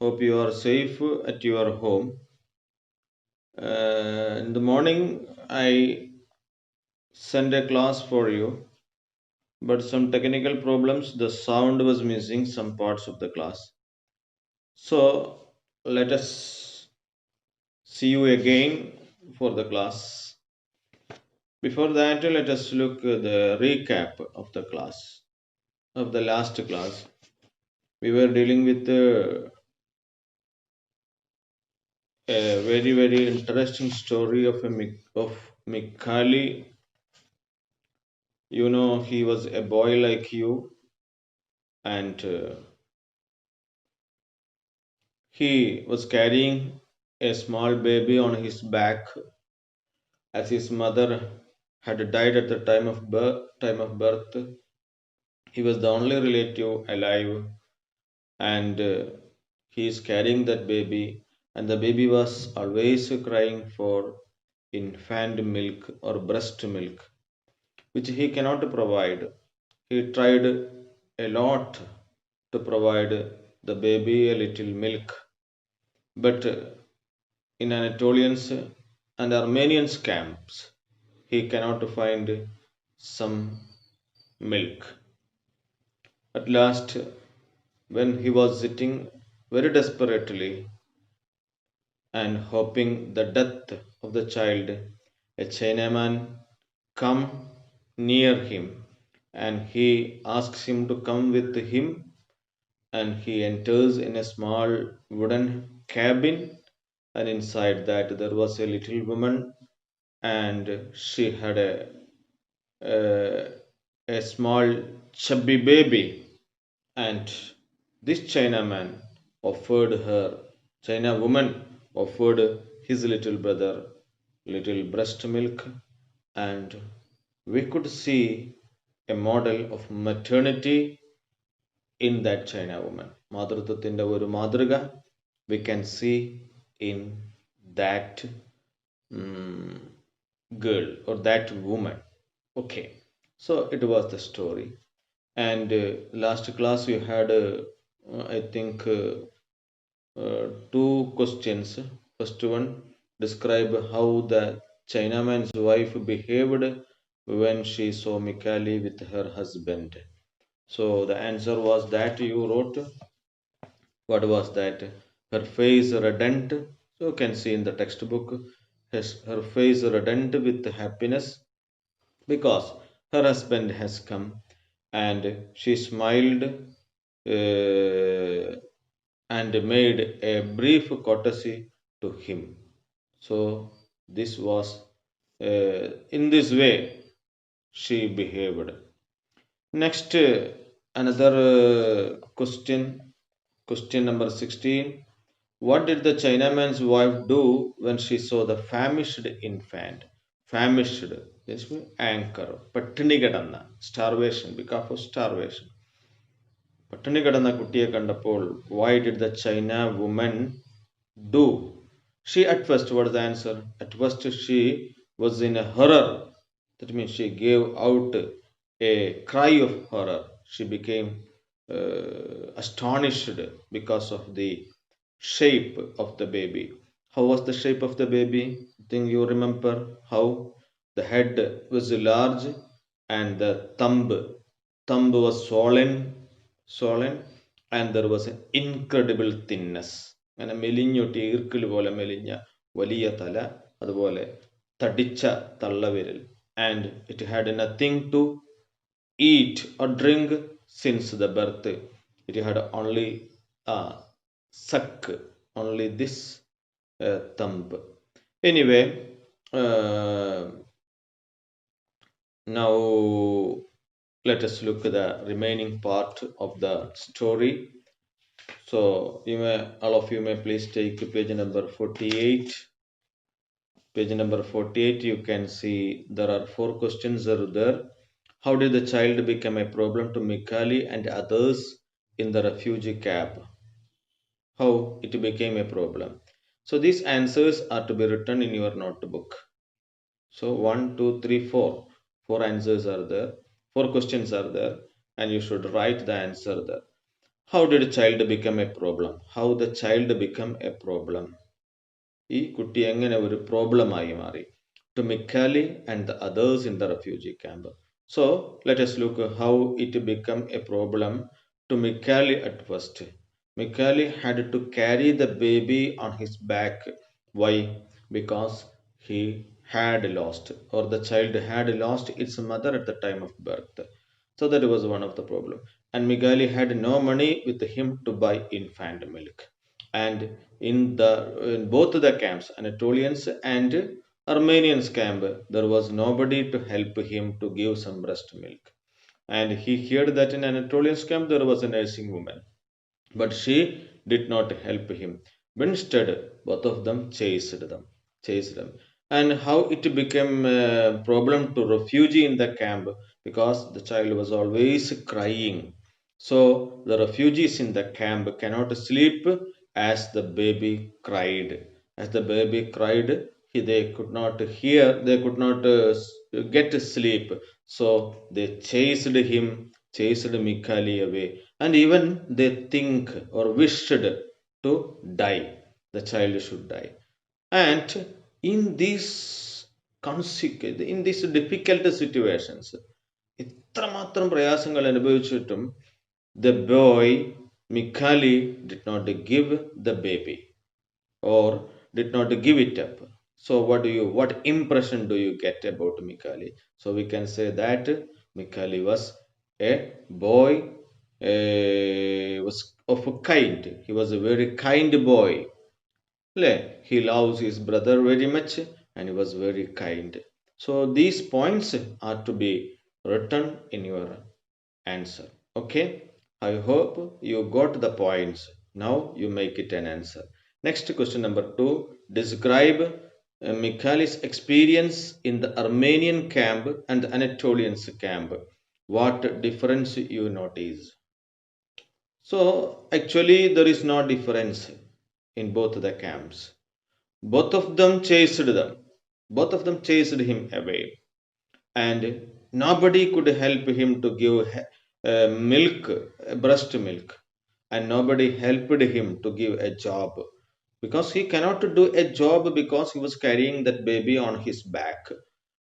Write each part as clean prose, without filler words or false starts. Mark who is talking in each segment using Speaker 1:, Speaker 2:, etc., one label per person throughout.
Speaker 1: Hope you are safe at your home. In the morning, I sent a class for you, but some technical problems, the sound was missing some parts of the class. So let us see you again for the class. Before that, let us look at the recap of the class, of the last class. We were dealing with a very interesting story of Mikhaili. He was a boy like you, and he was carrying a small baby on his back as his mother had died at the time of birth. He was the only relative alive, and he is carrying that baby, and the baby was always crying for infant milk or breast milk, which he cannot provide. He tried a lot to provide the baby a little milk, but in Anatolians and Armenians camps, he cannot find some milk. At last, when he was sitting very desperately and hoping the death of the child, a Chinaman come near him and he asks him to come with him, and he enters in a small wooden cabin, and inside that there was a little woman, and she had a, a small chubby baby, and this Chinaman offered her, China woman offered his little brother little breast milk, and we could see a model of maternity in that China woman. മാതൃത്വത്തിൻ്റെ ഒരു മാതൃക we can see in that mm, girl or that woman. Okay, so it was the story. And last class we had, I think, two questions. First one, describe how the Chinaman's wife behaved when she saw Mikali with her husband. So the answer was that you wrote. What was that? Her face reddened. So you can see in the textbook, her face reddened with happiness because her husband has come, and she smiled and made a brief courtesy to him. So this was in this way she behaved. Next, another question number 16. What did the Chinaman's wife do when she saw the famished infant? Famished, this means anchor. പട്ടിണി കിടന്ന, starvation, because of starvation. പട്ടിണി കിടന്ന കുട്ടിയെ കണ്ടപ്പോൾ, why did the China woman do? She at first, what is the answer? At first she was in a horror. That means she gave out a cry of horror. She became astonished because of the shape of the baby. How was the shape of the baby? I think you remember how the head was large and the thumb was swollen, and there was an incredible thinness. അങ്ങനെ മെലിഞ്ഞൊട്ടി ഈർക്കിൽ പോലെ മെലിഞ്ഞ വലിയ തല, അതുപോലെ തടിച്ച തള്ളവിരൽ, and it had nothing to eat or drink since the birth. It had only suck, only this thumb. Anyway, now let us look at the remaining part of the story. So all of you may please take page number 48. Page number 48, you can see there are 4 questions are there. How did the child become a problem to Mikhaili and others in the refugee camp? How it became a problem. So these answers are to be written in your notebook. So 1, 2, 3, 4. 4 answers are there. 4 questions are there, and you should write the answer there. How did a child become a problem? How the child become a problem? ഈ കുട്ടി എങ്ങനെ ഒരു പ്രോബ്ലമായി മാറി to Mikhaili and the others in the refugee camp. So let us look how it became a problem to Mikhaili at first. Mikhaili had to carry the baby on his back. Why? Because he had lost, or the child had lost its mother at the time of birth. So that was one of the problem. And Mikhaili had no money with him to buy infant milk. And in both the camps, Anatolians and Armenians camp, there was nobody to help him to give some breast milk. And he heard that in Anatolian's camp there was a nursing woman, but she did not help him. Instead, both of them chased them. And how it became a problem to refugee in the camp, because the child was always crying. So the refugees in the camp cannot sleep as the baby cried. As the baby cried, they could not hear, they could not get sleep. So they chased Mikhaili away, and even they think or wished to die. The child should die. And in these in these difficult situations, ഇത്രമാത്രം പ്രയാസങ്ങൾ അനുഭവിച്ചിട്ടും the boy Mikhaili did not give the baby, or did not give it up. So what impression do you get about Mikhaili? So we can say that Mikhaili was a boy, was of a kind. He was a very kind boy. He loves his brother very much, and he was very kind. So these points are to be written in your answer. Okay, I hope you got the points. Now you make it an answer. Next question number 2. Describe Mikhail's experience in the Armenian camp and the Anatolian's camp. What difference you notice? So actually there is no difference in both the camps. Both of them chased them. Both of them chased him away. And nobody could help him to give milk, breast milk. And nobody helped him to give a job. Because he cannot do a job, because he was carrying that baby on his back.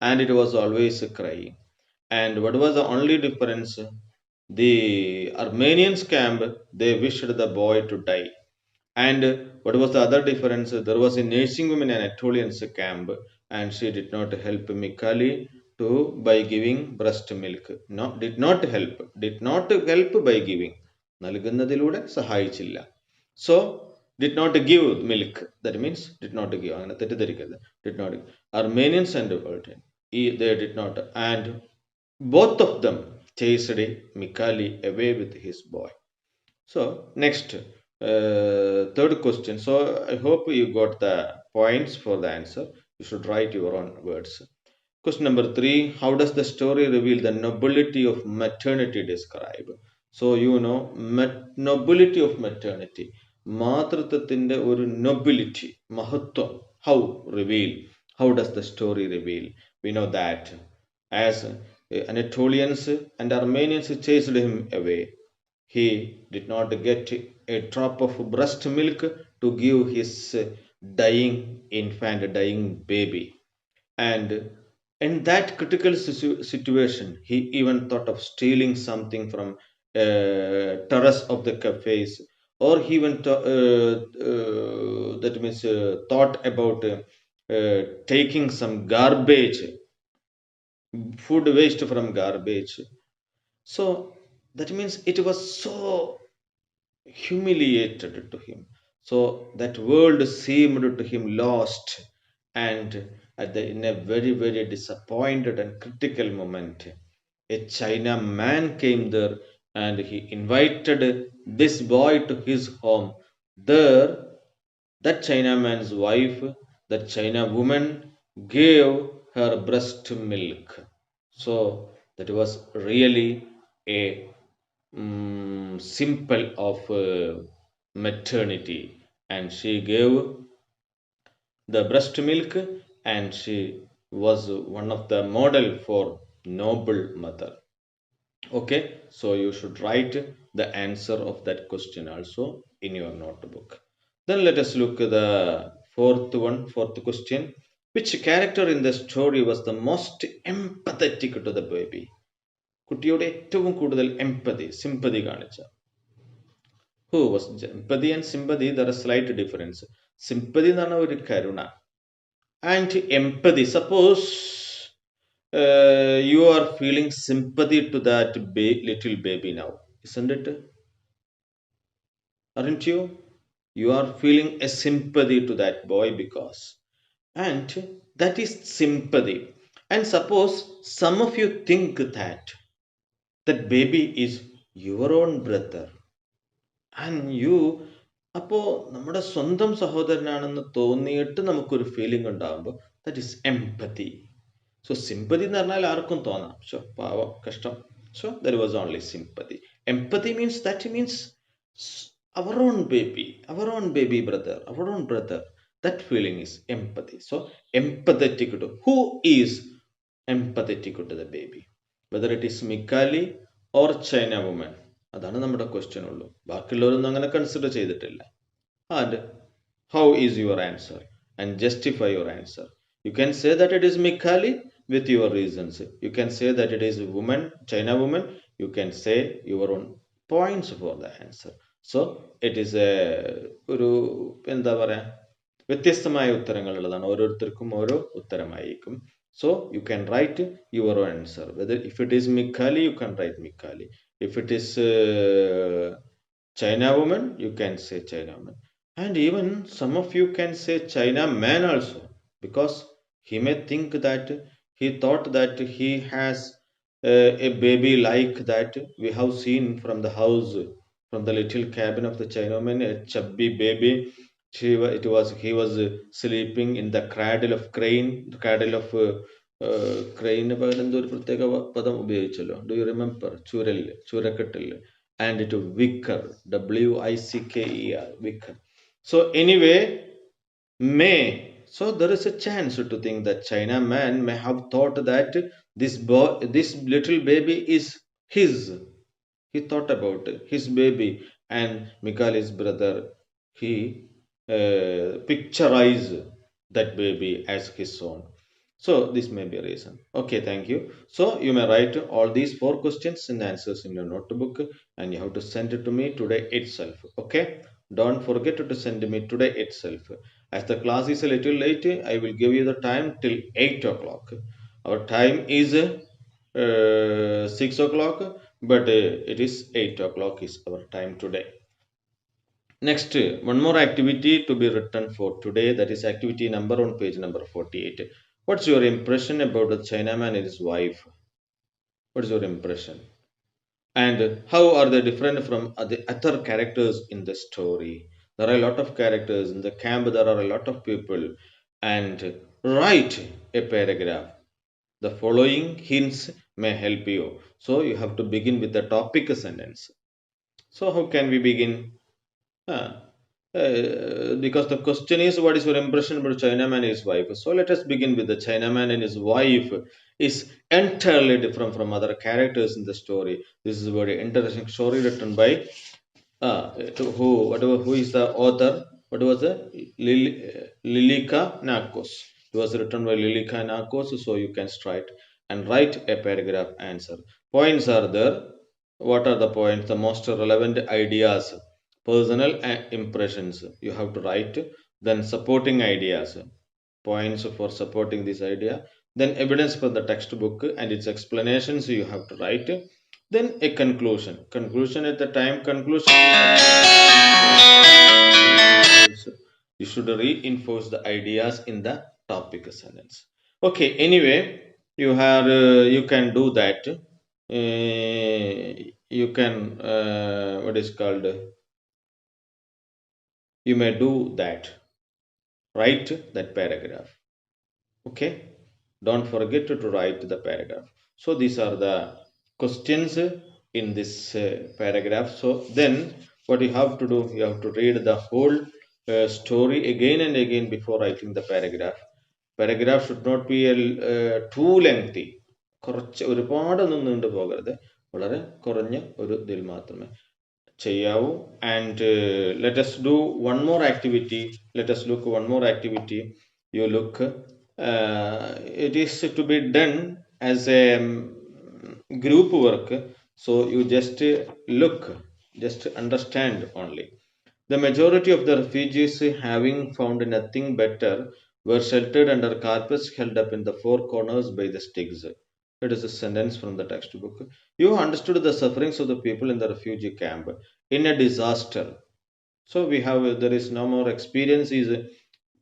Speaker 1: And it was always crying. And what was the only difference? The Armenians camp, they wished the boy to die. And what was the other difference? There was a nursing woman in Anatolian's camp, and she did not help Mikhaili to by giving breast milk. No, did not help by giving. നൽകുന്നതിലൂടെ സഹായിച്ചില്ല. So did not give milk. That means did not give. അങ്ങനെ തെറ്റിദ്ധരിക്കരുത്. Did not. Armenians and they did not. And both of them chased Mikhaili away with his boy. So next, third question. So I hope you got the points for the answer. You should write your own words. Question number 3. How does the story reveal the nobility of maternity describe? So you know, nobility of maternity. മാതൃത്വത്തിന്റെ ഒരു nobility, mahutvam. How reveal? How does the story reveal? We know that as Anatolians and Armenians chased him away, he did not get a drop of breast milk to give his dying infant, dying baby. And in that critical situation, he even thought of stealing something from terrace of the cafes, or he even that means thought about taking some garbage, food waste from garbage. So that means it was so humiliated to him. So that world seemed to him lost, and in a very, very disappointed and critical moment, a China man came there, and he invited this boy to his home. There, that China man's wife, that China woman, gave her breast milk. So that was really a symbol of maternity, and she gave the breast milk, and she was one of the model for noble mother. Okay, so you should write the answer of that question also in your notebook. Then let us look at the fourth question. Which character in the story was the most empathetic to the baby? കുട്ടിയോട് ഏറ്റവും കൂടുതൽ empathy, sympathy കാണിച്ച. Who was empathy and sympathy? There is slight difference. Sympathy എന്ന് പറഞ്ഞാൽ ഒരു കരുണ. And empathy. Suppose you are feeling sympathy to that little baby now, isn't it? Aren't you? You are feeling a sympathy to that boy because, and that is sympathy. And suppose some of you think that that baby is your own brother, and you, അപ്പോൾ നമ്മുടെ സ്വന്തം സഹോദരനാണെന്ന് തോന്നിയിട്ട് നമുക്കൊരു feeling ഉണ്ടാകുമ്പോൾ that is empathy. So sympathy എന്ന് പറഞ്ഞാൽ ആർക്കും തോന്നാം, ഷോ പാവം കഷ്ടം. So there was only sympathy. Empathy means that means our own baby brother, our own brother. That feeling is empathy. So empathetic to who is empathetic to the baby, whether it is Mikali or China woman. അതാണ് നമ്മുടെ question ഉള്ളൂ. ബാക്കിയുള്ളവരൊന്നും അങ്ങനെ consider ചെയ്തിട്ടില്ല. And how is your answer? And justify your answer. You can say that it is Mikali with your reasons. You can say that it is woman, China woman. You can say your own points for the answer. So it is a ഒരു എന്താ പറയാ വ്യത്യസ്തമായ ഉത്തരങ്ങളുള്ളതാണ്. ഓരോരുത്തർക്കും ഓരോ ഉത്തരമായിരിക്കും. So you can write your answer. Whether if it is Mikali, you can write Mikali. If it is China woman, you can say China woman. And even some of you can say China man also, because he may think that he thought that he has a baby like that we have seen from the house, from the little cabin of the Chinaman, a chubby baby. He was sleeping in the cradle of crane, the cradle of crane. എന്തോ ഒരു പ്രത്യേക പദം ഉപയോഗിച്ചല്ലോ. Do you remember? ചൂരക്കെട്ടിൽ. And it wicker, WICKER, wicker. So anyway, may, so there is a chance to think that China man may have thought that this little baby is his. He thought about his baby, and Mikali's brother, he picturized that baby as his own. So this may be a reason. Okay, thank you. So you may write all these 4 questions and answers in your notebook, and you have to send it to me today itself. Okay, don't forget to send me today itself. As the class is a little late, I will give you the time till 8 o'clock. Our time is 6 o'clock, but it is 8 o'clock is our time today. Next, one more activity to be written for today, that is activity number on page number 48. What's your impression about the Chinaman and his wife? What's your impression? And how are they different from the other characters in the story? There are a lot of characters in the camp, there are a lot of people. And write a paragraph. The following hints may help you. So you have to begin with the topic sentence. So how can we begin? Because the question is, what is your impression about Chinaman and his wife? So let us begin with the Chinaman and his wife is entirely different from other characters in the story. This is a very interesting story written by who is the author? What was it? Lilika Nakos. It was written by Lilika Nakos. So you can write a paragraph answer. Points are there. What are the points? The most relevant ideas, personal impressions you have to write. Then supporting ideas, points for supporting this idea. Then evidence for the textbook and its explanations you have to write. Then a conclusion at the time conclusion you should reinforce the ideas in the topic sentence. Okay, anyway, you can do that. You can what is called, you may do that, write that paragraph. Okay, don't forget to write the paragraph. So these are the questions in this paragraph. So then what you have to do, you have to read the whole story again and again before writing the paragraph. Paragraph should not be too lengthy. കുറച്ച് ഒരുപാടൊന്നും നീണ്ടു പോകരുത്. വളരെ കുറഞ്ഞ ഒരു ഇതിൽ മാത്രമേ ചെയ്യാവൂ. And let us do one more activity. Let us look one more activity. You look, it is to be done as a group work. So you just look, just understand only. The majority of the refugees, having found nothing better, were sheltered under carpets held up in the four corners by the sticks. It is a sentence from the textbook. You understood the sufferings of the people in the refugee camp in a disaster. So we have, there is no more experience is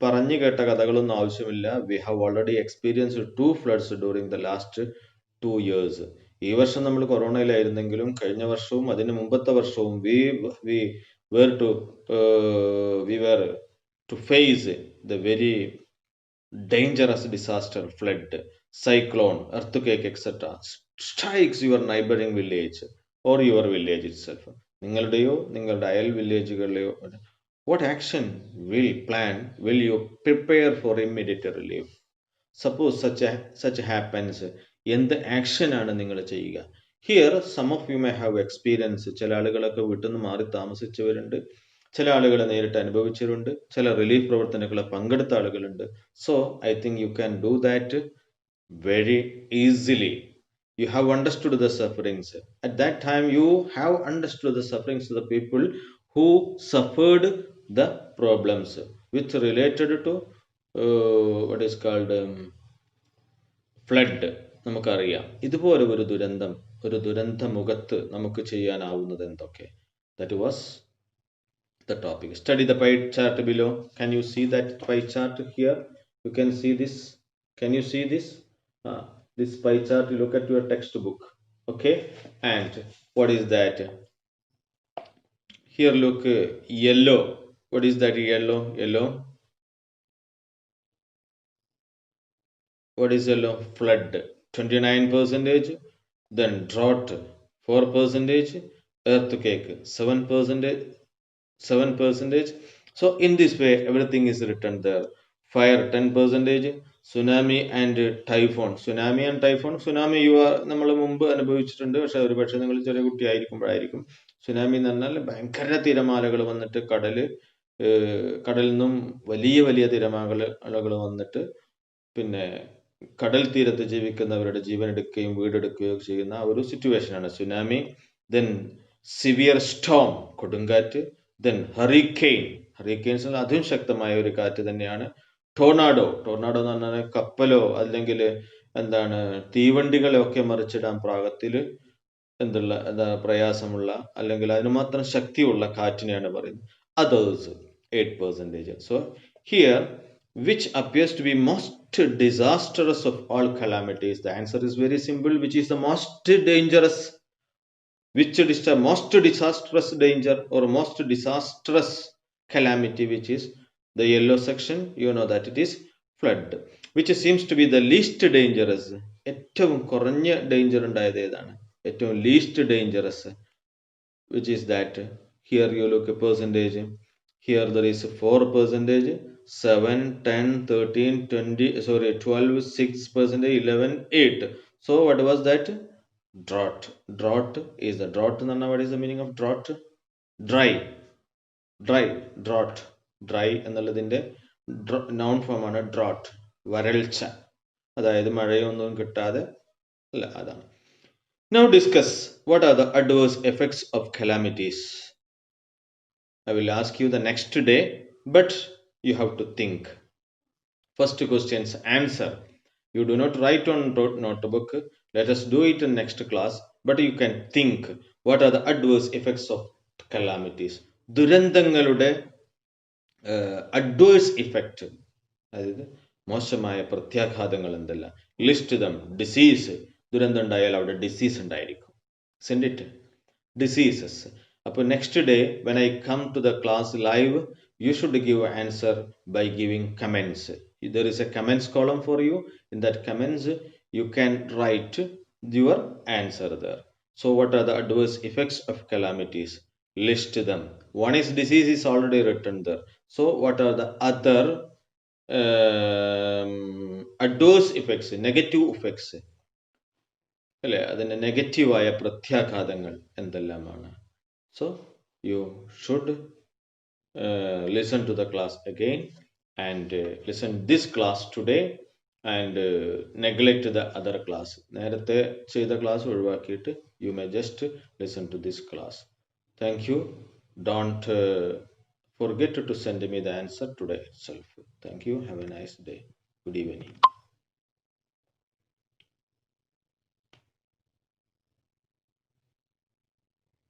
Speaker 1: പറഞ്ഞു കേട്ട കഥകളൊന്നും ആവശ്യമില്ല. We have already experienced two floods during the last 2 years. ഈ വർഷം നമ്മൾ കൊറോണയിലായിരുന്നെങ്കിലും കഴിഞ്ഞ വർഷവും അതിന് മുമ്പത്തെ വർഷവും we were to we were to face the very dangerous disaster, flood, cyclone, earthquake, etc. strikes your neighboring village or your village itself. നിങ്ങളുടെയോ നിങ്ങളുടെ അയൽ വില്ലേജുകളിലെയോ what action will you prepare for immediate relief? Suppose such happens, എന്ത് action ആണ് നിങ്ങൾ ചെയ്യുക? Here some of you may have experience. ചില ആളുകളൊക്കെ വീട്ടിൽ നിന്ന് മാറി താമസിച്ചവരുണ്ട്, ചില ആളുകൾ നേരിട്ട് അനുഭവിച്ചവരുണ്ട്, ചില റിലീഫ് പ്രവർത്തനങ്ങളിൽ പങ്കെടുത്ത ആളുകളുണ്ട്. So I think you can do that very easily. You have understood the sufferings. At that time, you have understood the sufferings of the people who suffered the problems which related to what is called flood. നമുക്കറിയാം ഇതുപോലെ ഒരു ദുരന്ത മുഖത്ത് നമുക്ക് ചെയ്യാനാവുന്നത് എന്തൊക്കെ. That was the topic. Study the pie chart below. Can you see that pie chart here? You can see this. Can you see this? This pie chart, you look at your textbook. Okay. And what is that? Here look, yellow. What is that yellow? Yellow. What is yellow? Flood 29%. Then drought 4%. Earthquake 7%. So in this way everything is written there. Fire 10%. Tsunami and typhoon. Tsunami you are നമ്മൾ മുമ്പ് അനുഭവിച്ചിട്ടുണ്ട്. പക്ഷെ ഒരു പക്ഷേ നിങ്ങൾ ചെറിയ കുട്ടിയായിരിക്കുമ്പോഴായിരിക്കും. Tsunami എന്ന് പറഞ്ഞാൽ ഭയങ്കര തിരമാലകൾ വന്നിട്ട് കടലിൽ നിന്നും വലിയ തിരമാലകൾ വന്നിട്ട് പിന്നെ കടൽ തീരത്ത് ജീവിക്കുന്നവരുടെ ജീവൻ എടുക്കുകയും വീടെടുക്കുകയോ ചെയ്യുന്ന ഒരു സിറ്റുവേഷനാണ് സുനാമി. ദെൻ സിവിയർ സ്റ്റോം, കൊടുങ്കാറ്റ്. ദെൻ ഹറിക്കെയിൻസ് അതും ശക്തമായ ഒരു കാറ്റ് തന്നെയാണ്. ടോർണാഡോ എന്ന് പറഞ്ഞാൽ കപ്പലോ അല്ലെങ്കിൽ തീവണ്ടികളൊക്കെ മറിച്ചിടാൻ പാകത്തിൽ പ്രയാസമുള്ള അല്ലെങ്കിൽ അതിന് മാത്രം ശക്തിയുള്ള കാറ്റിനെയാണ് പറയുന്നത്. Others 8%. So here which appears to be most disastrous of all calamities? The answer is very simple. Which is the most dangerous? Which is the most disastrous danger or most disastrous calamity? Which is the yellow section. You know that it is flood. Which seems to be the least dangerous. ഏറ്റവും കുറഞ്ഞ danger ഉണ്ടായത് ഏതാണ്? ഏറ്റവും least dangerous. Which is that? Here you look a percentage. Here there is 4%, 7, 10, 13, 20, 12, 6%, 11, 8. So what was that? Drought. Drought is the drought. What is the meaning of drought? Dry. Drought. Dry എന്നുള്ളതിന്റെ noun form ആണ് drought. വരൾച്ച, അതായത് മഴയൊന്നും കിട്ടാതെ അല്ല, അതാണ്. Now discuss what are the adverse effects of calamities. I will ask you the next day, but you have to think. First question's answer. You do not write on notebook. Let us do it in next class. But you can think. What are the adverse effects of calamities? ദുരന്തങ്ങളുടെ adverse effect. അതായത് മോശമായ പ്രത്യാഘാതങ്ങൾ എന്തെല്ലാം? List dum. Disease. ദുരന്തം ഉണ്ടായാൽ അവിടെ disease ഉണ്ടായിരിക്കും. Send it. Diseases. അപ്പോൾ next day when I come to the class live, you should give answer by giving comments. There is a comments column for you. In that comments you can write your answer there. So what are the adverse effects of calamities? List them. One is disease is already written there. So what are the other adverse effects, negative effects? അല്ലേ അതിൻ്റെ നെഗറ്റീവായ പ്രത്യാഘാതങ്ങൾ എന്തെല്ലാമാണ്. So you should listen to the class again and listen this class today and neglect the other class. നേരത്തെ ചെയ്ത class ഒഴിവാക്കിയിട്ട് you may just listen to this class. Thank you. Don't forget to send me the answer today itself. Thank you. Have a nice day. Good evening.